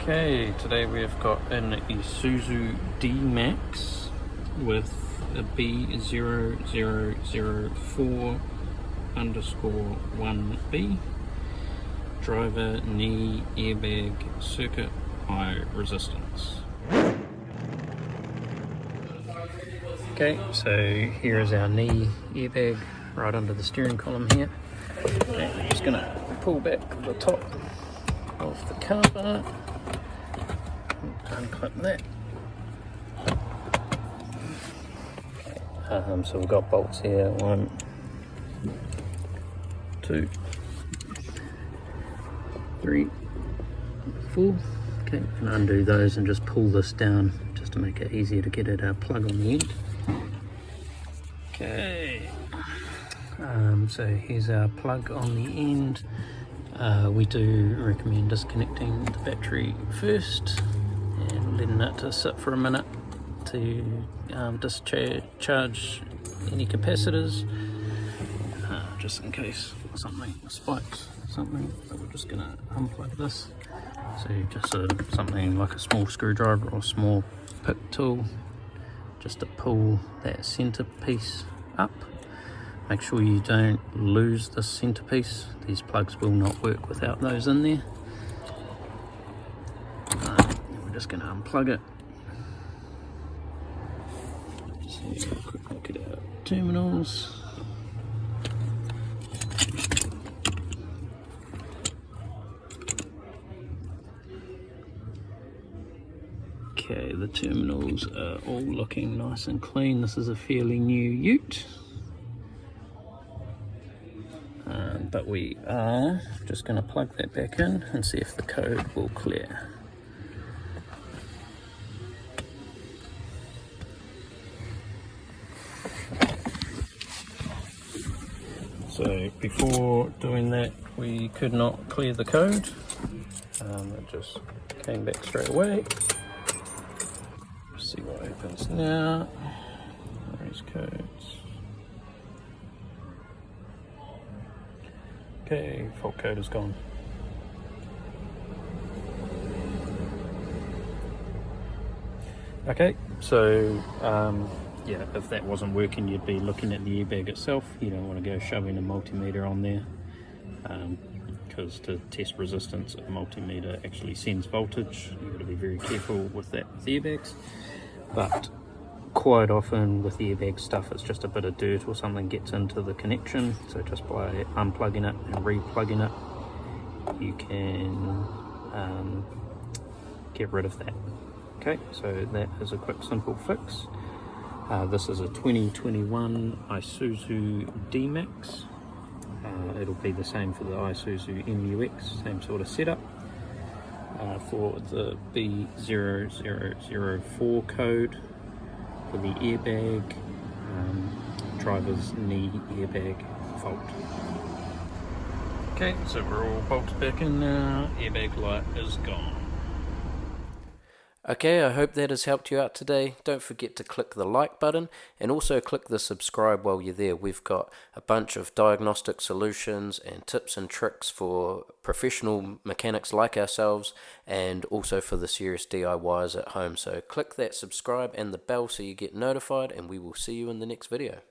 Okay, today we've got an Isuzu D-Max with a B0004_1B driver knee airbag circuit high resistance. Okay, so here is our knee airbag right under the steering column here. Okay, I'm just going to pull back the top of the cover. Unclip that. So we've got bolts here, 1, 2, 3, 4. Okay, and undo those and just pull this down just to make it easier to get it plug on the end. Okay, so here's our plug on the end. We do recommend disconnecting the battery first and letting it to sit for a minute to discharge any capacitors, just in case something spikes something. So we're just going to unplug this. So just something like a small screwdriver or small pick tool, just to pull that center piece up. Make sure you don't lose the center piece. These plugs will not work without those in there. We're just going to unplug it. Just have a quick look at our terminals. Okay, the terminals are all looking nice and clean. This is a fairly new ute. But we are just going to plug that back in and see if the code will clear. So before doing that, we could not clear the code. It just came back straight away. Let's see what happens now. Those codes. Okay, fault code is gone. Okay, so yeah, if that wasn't working, you'd be looking at the airbag itself. You don't want to go shoving a multimeter on there, because to test resistance, a multimeter actually sends voltage. You've got to be very careful with that with airbags. But quite often with the airbag stuff, it's just a bit of dirt or something gets into the connection. So just by unplugging it and replugging it, you can get rid of that. Okay, so that is a quick simple fix. This is a 2021 Isuzu D-Max. It'll be the same for the Isuzu MUX, same sort of setup. For the B0004 code for the airbag, driver's knee airbag fault. Okay, so we're all bolted back in now. Airbag light is gone. Okay, I hope that has helped you out today. Don't forget to click the like button and also click the subscribe while you're there. We've got a bunch of diagnostic solutions and tips and tricks for professional mechanics like ourselves, and also for the serious DIYers at home. So click that subscribe and the bell so you get notified, and we will see you in the next video.